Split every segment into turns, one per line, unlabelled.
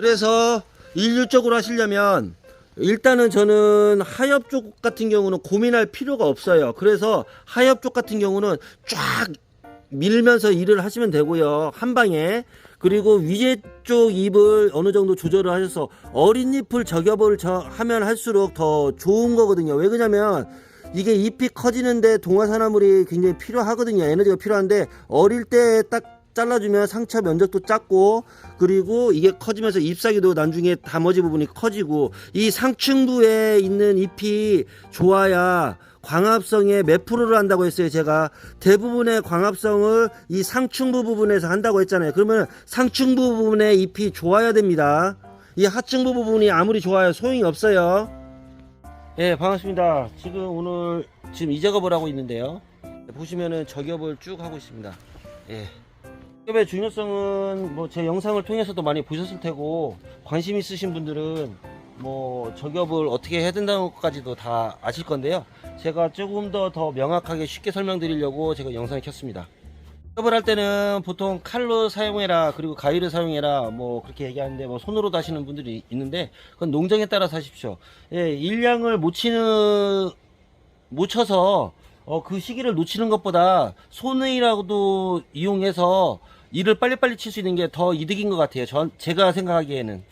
그래서 일률적으로 하시려면 일단은 저는 하엽 쪽 같은 경우는 고민할 필요가 없어요. 그래서 하엽 쪽 같은 경우는 쫙 밀면서 일을 하시면 되고요, 한 방에. 그리고 위에 쪽 잎을 어느 정도 조절을 하셔서 어린 잎을 저겹을 하면 할수록 더 좋은 거거든요. 왜 그러냐면 이게 잎이 커지는데 동화산화물이 굉장히 필요하거든요. 에너지가 필요한데 어릴 때 딱 잘라주면 상처 면적도 작고, 그리고 이게 커지면서 잎사귀도 나중에 다머지 부분이 커지고, 이 상층부에 있는 잎이 좋아야 광합성에 몇 프로를 한다고 했어요. 제가 대부분의 광합성을 이 상층부 부분에서 한다고 했잖아요. 그러면 상층부 부분의 잎이 좋아야 됩니다. 이 하층부 부분이 아무리 좋아요 소용이 없어요. 예, 반갑습니다. 지금 이 작업을 하고 있는데요, 보시면은 저겹을 쭉 하고 있습니다. 예. 저겹의 중요성은 뭐 제 영상을 통해서도 많이 보셨을 테고, 관심 있으신 분들은 뭐 저겹을 어떻게 해야 된다는 것까지도 다 아실 건데요, 제가 조금 더 명확하게 쉽게 설명드리려고 제가 영상을 켰습니다. 저겹을 할 때는 보통 칼로 사용해라, 그리고 가위를 사용해라, 뭐 그렇게 얘기하는데, 뭐 손으로도 하시는 분들이 있는데 그건 농장에 따라서 하십시오. 예, 일량을 못 쳐서 그 시기를 놓치는 것보다 손의라도 이용해서 일을 빨리빨리 칠 수 있는 게 더 이득인 것 같아요. 제가 생각하기에는.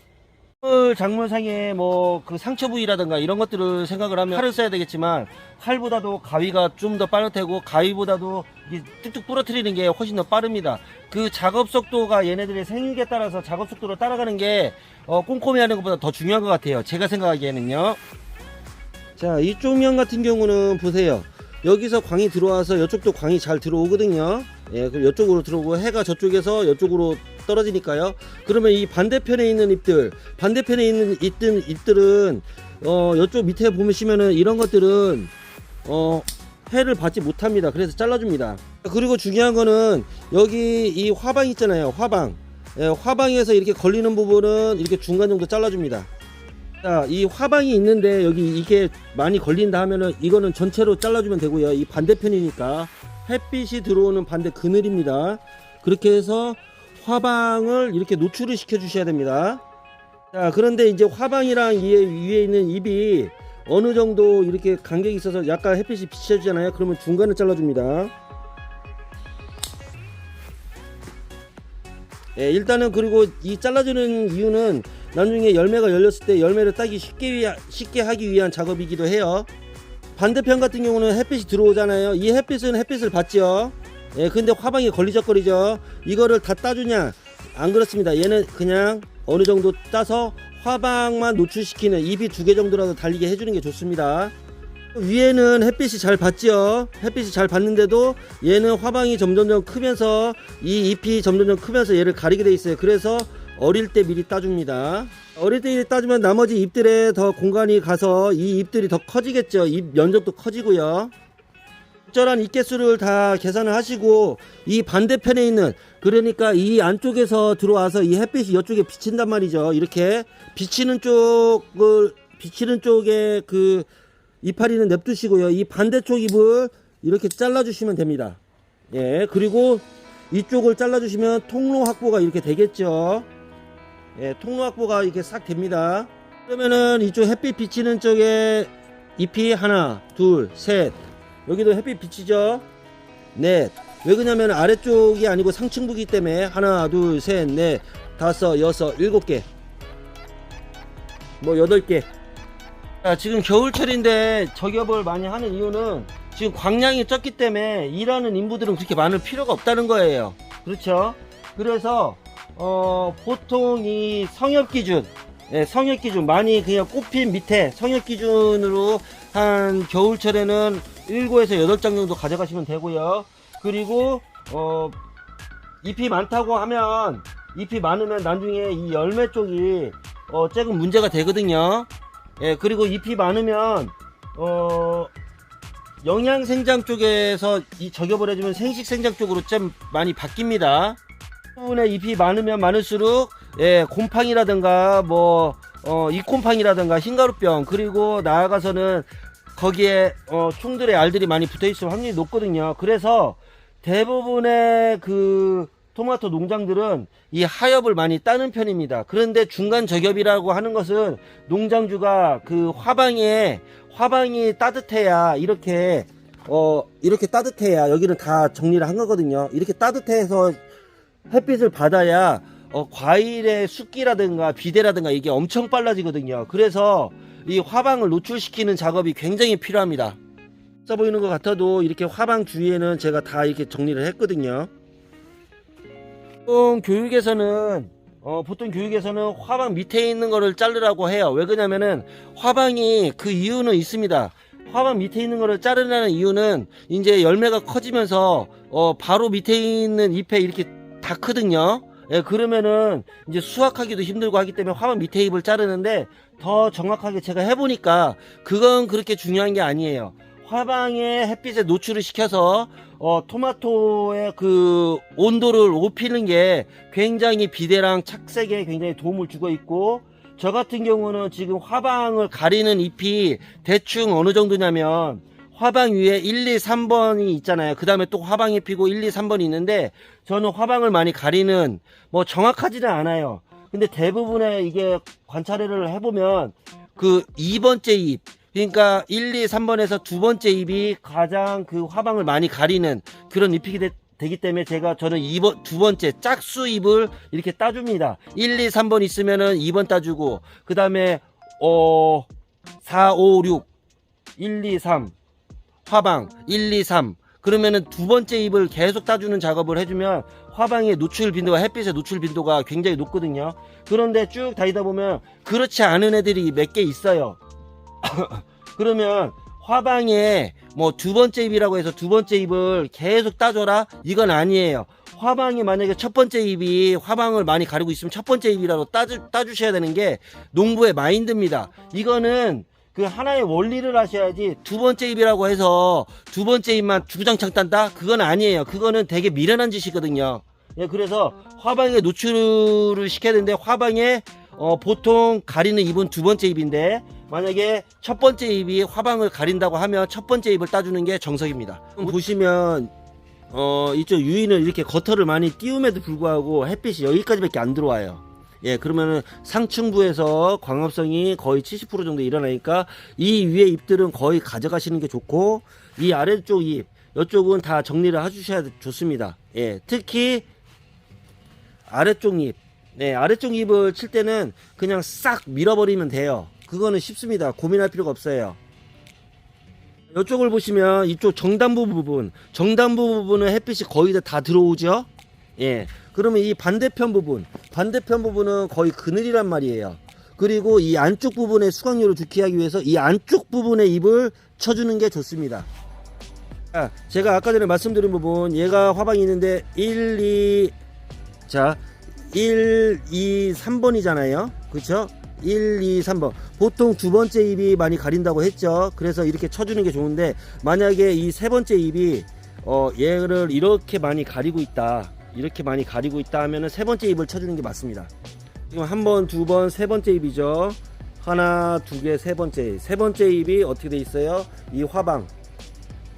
작물상에 뭐 그 상처 부위라든가 이런 것들을 생각을 하면 칼을 써야 되겠지만, 칼보다도 가위가 좀 더 빠르고, 가위보다도 뚝뚝 부러뜨리는 게 훨씬 더 빠릅니다. 그 작업 속도가 얘네들의 생육에 따라서 작업 속도로 따라가는 게 꼼꼼히 하는 것보다 더 중요한 것 같아요, 제가 생각하기에는요. 자, 이쪽 면 같은 경우는 보세요. 여기서 광이 들어와서 이쪽도 광이 잘 들어오거든요. 예, 그럼 이쪽으로 들어오고, 해가 저쪽에서 이쪽으로 떨어지니까요. 그러면 이 반대편에 있는 잎들은 이쪽 밑에 보시면은 이런 것들은 해를 받지 못합니다. 그래서 잘라줍니다. 그리고 중요한 거는 여기 이 화방 있잖아요, 화방. 예, 화방에서 이렇게 걸리는 부분은 이렇게 중간 정도 잘라줍니다. 자, 이 화방이 있는데 여기 이게 많이 걸린다 하면은 이거는 전체로 잘라주면 되고요. 이 반대편이니까 햇빛이 들어오는 반대 그늘입니다. 그렇게 해서 화방을 이렇게 노출을 시켜 주셔야 됩니다. 자, 그런데 이제 화방이랑 위에 있는 잎이 어느 정도 이렇게 간격이 있어서 약간 햇빛이 비춰주잖아요. 그러면 중간을 잘라줍니다. 예, 일단은 그리고 이 잘라주는 이유는 나중에 열매가 열렸을 때 열매를 따기 쉽게 하기 위한 작업이기도 해요. 반대편 같은 경우는 햇빛이 들어오잖아요. 이 햇빛은 햇빛을 받죠. 예, 근데 화방이 걸리적거리죠. 이거를 다 따주냐? 안 그렇습니다. 얘는 그냥 어느 정도 따서 화방만 노출시키는, 잎이 2개 정도라도 달리게 해주는 게 좋습니다. 위에는 햇빛이 잘 받죠. 햇빛이 잘 받는데도 얘는 화방이 점점점 크면서 이 잎이 점점점 크면서 얘를 가리게 돼 있어요. 그래서 어릴 때 미리 따줍니다. 어릴 때 따주면 나머지 잎들에 더 공간이 가서 이 잎들이 더 커지겠죠. 잎 면적도 커지고요. 적절한 잎 개수를 다 계산을 하시고, 이 반대편에 있는, 그러니까 이 안쪽에서 들어와서 이 햇빛이 이쪽에 비친단 말이죠. 이렇게 비치는 쪽에 그 이파리는 냅두시고요. 이 반대쪽 잎을 이렇게 잘라주시면 됩니다. 예, 그리고 이쪽을 잘라주시면 통로 확보가 이렇게 되겠죠. 예, 통로 확보가 이렇게 싹 됩니다. 그러면은 이쪽 햇빛 비치는 쪽에 잎이 하나, 둘, 셋. 여기도 햇빛 비치죠. 넷. 왜 그러냐면 아래쪽이 아니고 상층부기 때문에 하나, 둘, 셋, 넷, 다섯, 여섯, 7개. 뭐 8개. 자, 지금 겨울철인데 저겹을 많이 하는 이유는 지금 광량이 적기 때문에 일하는 인부들은 그렇게 많을 필요가 없다는 거예요. 그렇죠? 그래서 보통 이 성엽 기준, 많이 그냥 꽃핀 밑에 성엽 기준으로 한 겨울철에는 7에서 8장 정도 가져가시면 되고요. 그리고 잎이 많으면 나중에 이 열매 쪽이 조금 문제가 되거든요. 예, 그리고 잎이 많으면 영양 생장 쪽에서 이 저격을 해주면 생식 생장 쪽으로 좀 많이 바뀝니다. 부분에 잎이 많으면 많을수록 곰팡이라든가 이곰팡이라든가 흰가루병, 그리고 나아가서는 거기에 총들의 알들이 많이 붙어 있을 확률이 높거든요. 그래서 대부분의 그 토마토 농장들은 이 하엽을 많이 따는 편입니다. 그런데 중간 저겹이라고 하는 것은 농장주가 그 화방이 따뜻해야 이렇게 따뜻해야 여기는 다 정리를 한 거거든요. 이렇게 따뜻해서 햇빛을 받아야 과일의 숫기라든가 비대라든가 이게 엄청 빨라지거든요. 그래서 이 화방을 노출시키는 작업이 굉장히 필요합니다. 써 보이는 것 같아도 이렇게 화방 주위에는 제가 다 이렇게 정리를 했거든요. 보통 교육에서는 화방 밑에 있는 거를 자르라고 해요. 왜 그러냐면은 화방이 그 이유는 있습니다. 화방 밑에 있는 거를 자르라는 이유는 이제 열매가 커지면서 바로 밑에 있는 잎에 이렇게 다 크거든요. 예, 그러면은 이제 수확하기도 힘들고 하기 때문에 화방 밑에 잎을 자르는데, 더 정확하게 제가 해보니까 그건 그렇게 중요한 게 아니에요. 화방에 햇빛에 노출을 시켜서 토마토의 그 온도를 높이는 게 굉장히 비대랑 착색에 굉장히 도움을 주고 있고, 저 같은 경우는 지금 화방을 가리는 잎이 대충 어느 정도냐면 화방 위에 1, 2, 3번이 있잖아요. 그 다음에 또 화방이 피고 1, 2, 3번이 있는데, 저는 화방을 많이 가리는, 뭐 정확하지는 않아요. 근데 대부분의 이게 관찰을 해보면 그 2번째 잎, 그러니까 1, 2, 3번에서 두 번째 잎이 가장 그 화방을 많이 가리는 그런 잎이 되기 때문에 저는 두 번째 짝수 잎을 이렇게 따줍니다. 1, 2, 3번 있으면은 2번 따주고, 그 다음에 4, 5, 6, 1, 2, 3 화방 1, 2, 3 그러면은 두 번째 잎을 계속 따주는 작업을 해주면 화방의 노출 빈도가, 햇빛의 노출 빈도가 굉장히 높거든요. 그런데 쭉 다니다 보면 그렇지 않은 애들이 몇 개 있어요. 그러면 화방에 뭐 두 번째 잎이라고 해서 두 번째 잎을 계속 따줘라, 이건 아니에요. 화방이 만약에 첫 번째 잎이 화방을 많이 가리고 있으면 첫 번째 잎이라도 따주셔야 되는 게 농부의 마인드입니다. 이거는 그 하나의 원리를 하셔야지, 두 번째 잎이라고 해서 두 번째 잎만 주구장창 딴다? 그건 아니에요. 그거는 되게 미련한 짓이거든요. 예, 그래서 화방에 노출을 시켜야 되는데, 화방에 보통 가리는 잎은 두 번째 잎인데, 만약에 첫 번째 잎이 화방을 가린다고 하면 첫 번째 잎을 따주는 게 정석입니다. 보시면 이쪽 유인을 이렇게 거터를 많이 띄움에도 불구하고 햇빛이 여기까지밖에 안 들어와요. 예, 그러면은 상층부에서 광합성이 거의 70% 정도 일어나니까 이 위에 잎들은 거의 가져가시는 게 좋고, 이 아래쪽 잎, 이쪽은 다 정리를 해주셔야 좋습니다. 예, 특히 아래쪽 잎, 네, 아래쪽 잎을 칠 때는 그냥 싹 밀어버리면 돼요. 그거는 쉽습니다. 고민할 필요가 없어요. 이쪽을 보시면 이쪽 정단부 부분은 햇빛이 거의 다 들어오죠. 예, 그러면 이 반대편 부분은 거의 그늘이란 말이에요. 그리고 이 안쪽 부분의 수확률을 좋게 하기 위해서 이 안쪽 부분의 잎을 쳐주는 게 좋습니다. 자, 제가 아까 전에 말씀드린 부분, 얘가 화방이 있는데 1, 2, 3번이잖아요. 그쵸? 1, 2, 3번. 보통 두 번째 잎이 많이 가린다고 했죠. 그래서 이렇게 쳐주는 게 좋은데, 만약에 이 세 번째 잎이 얘를 이렇게 많이 가리고 있다 하면은 세 번째 잎을 쳐주는 게 맞습니다. 지금 한 번, 두 번, 세 번째 잎이죠. 하나, 두 개, 세 번째 잎이 어떻게 돼 있어요? 이 화방,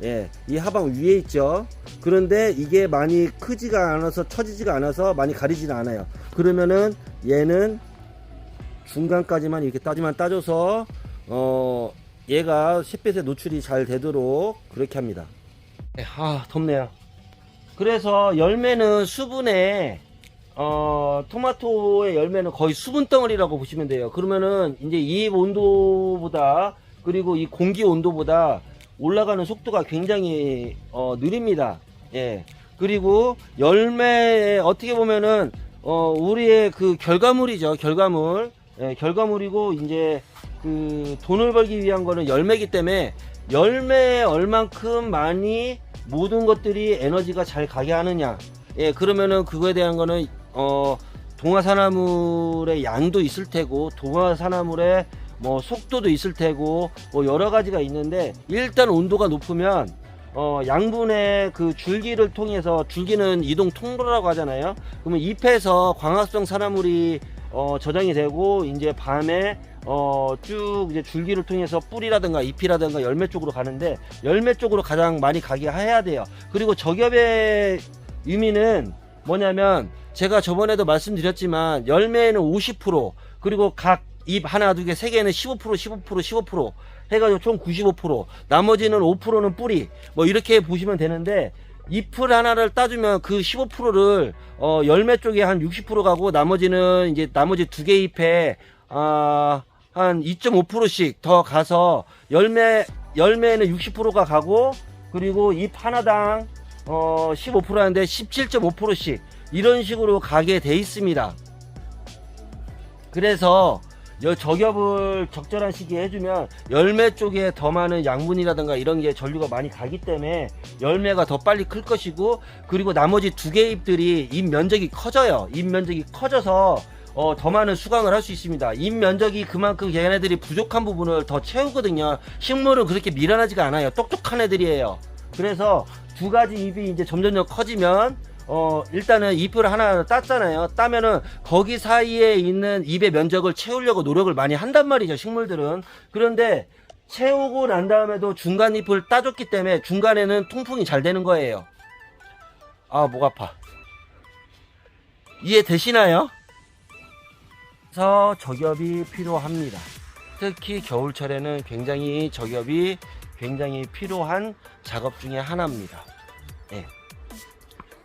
예, 이 화방 위에 있죠. 그런데 이게 많이 크지가 않아서, 처지지가 않아서 많이 가리지는 않아요. 그러면은 얘는 중간까지만 이렇게 따줘서 얘가 햇빛에 노출이 잘 되도록 그렇게 합니다. 덥네요. 그래서 열매는 수분에 토마토의 열매는 거의 수분 덩어리라고 보시면 돼요. 그러면은 이제 잎 온도보다, 그리고 이 공기 온도보다 올라가는 속도가 굉장히 느립니다. 예. 그리고 열매에 어떻게 보면은 우리의 그 결과물이죠. 예, 결과물이고, 이제 그 돈을 벌기 위한 거는 열매이기 때문에 열매에 얼만큼 많이 모든 것들이 에너지가 잘 가게 하느냐. 예, 그러면은 그거에 대한 거는 동화산화물의 양도 있을 테고, 동화산화물의 뭐 속도도 있을 테고, 뭐 여러 가지가 있는데, 일단 온도가 높으면 양분의 그 줄기를 통해서, 줄기는 이동 통로라고 하잖아요. 그러면 잎에서 광합성 산화물이 저장이 되고, 이제 밤에 쭉 이제 줄기를 통해서 뿌리라든가 잎이라든가 열매 쪽으로 가는데, 열매 쪽으로 가장 많이 가게 해야 돼요. 그리고 저겹의 의미는 뭐냐면 제가 저번에도 말씀드렸지만 열매에는 50% 그리고 각 잎 하나 두 개 세 개는 15% 15% 해가지고 총 95% 나머지는 5%는 뿌리 뭐 이렇게 보시면 되는데 잎을 하나를 따주면 그 15%를 열매 쪽에 한 60% 가고 나머지는 이제 나머지 두 개 잎에 한 2.5%씩 더 가서 열매에는 60%가 가고 그리고 잎 하나당 15% 하는데 17.5%씩 이런 식으로 가게 돼 있습니다. 그래서 저겹을 적절한 시기에 해주면 열매 쪽에 더 많은 양분이라든가 이런 게 전류가 많이 가기 때문에 열매가 더 빨리 클 것이고 그리고 나머지 두 개 잎들이 잎 면적이 커져요. 잎 면적이 커져서 더 많은 수강을 할 수 있습니다. 잎 면적이 그만큼 걔네들이 부족한 부분을 더 채우거든요. 식물은 그렇게 미련하지가 않아요. 똑똑한 애들이에요. 그래서 두 가지 잎이 이제 점점 커지면 일단은 잎을 하나 땄잖아요. 따면은 거기 사이에 있는 잎의 면적을 채우려고 노력을 많이 한단 말이죠, 식물들은. 그런데 채우고 난 다음에도 중간 잎을 따줬기 때문에 중간에는 통풍이 잘 되는 거예요. 아, 목 아파. 이해되시나요? 그래서 저겹이 필요합니다. 특히 겨울철에는 굉장히 저겹이 굉장히 필요한 작업 중에 하나입니다. 예.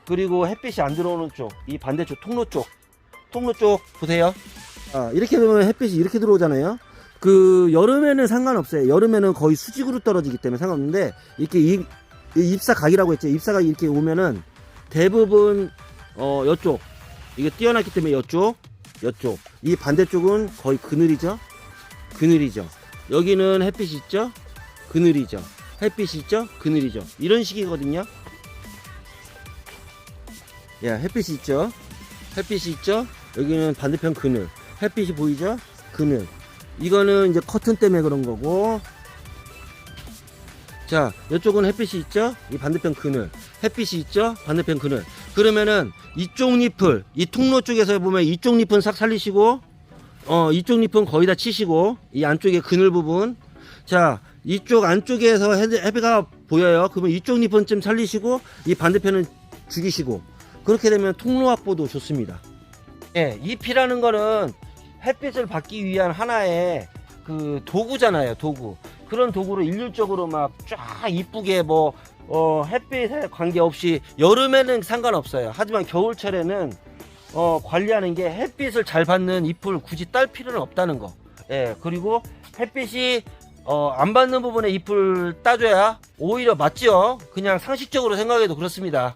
그리고 햇빛이 안 들어오는 쪽, 이 반대쪽 통로 쪽 보세요. 이렇게 되면 햇빛이 이렇게 들어오잖아요. 그 여름에는 상관없어요. 여름에는 거의 수직으로 떨어지기 때문에 상관없는데 이렇게 이 잎사각이라고 했죠. 잎사각이 이렇게 오면은 대부분 이쪽 이게 띄어났기 때문에 이쪽 이 반대쪽은 거의 그늘이죠. 여기는 햇빛이 있죠. 그늘이죠. 햇빛이 있죠. 그늘이죠. 이런 식이거든요. 야, 햇빛이 있죠. 여기는 반대편 그늘. 햇빛이 보이죠? 그늘. 이거는 이제 커튼 때문에 그런 거고. 자, 이쪽은 햇빛이 있죠? 이 반대편 그늘. 햇빛이 있죠? 반대편 그늘. 그러면은 이쪽 잎을, 이 통로 쪽에서 보면 이쪽 잎은 싹 살리시고, 이쪽 잎은 거의 다 치시고, 이 안쪽에 그늘 부분. 자, 이쪽 안쪽에서 해가 보여요. 그러면 이쪽 잎은 좀 살리시고, 이 반대편은 죽이시고. 그렇게 되면 통로 확보도 좋습니다. 예, 잎이라는 거는 햇빛을 받기 위한 하나의 그 도구잖아요, 도구. 그런 도구로 일률적으로 막 쫙 이쁘게 햇빛에 관계없이 여름에는 상관없어요. 하지만 겨울철에는 관리하는 게 햇빛을 잘 받는 잎을 굳이 딸 필요는 없다는 거. 예, 그리고 햇빛이 안 받는 부분에 잎을 따줘야 오히려 맞죠. 그냥 상식적으로 생각해도 그렇습니다.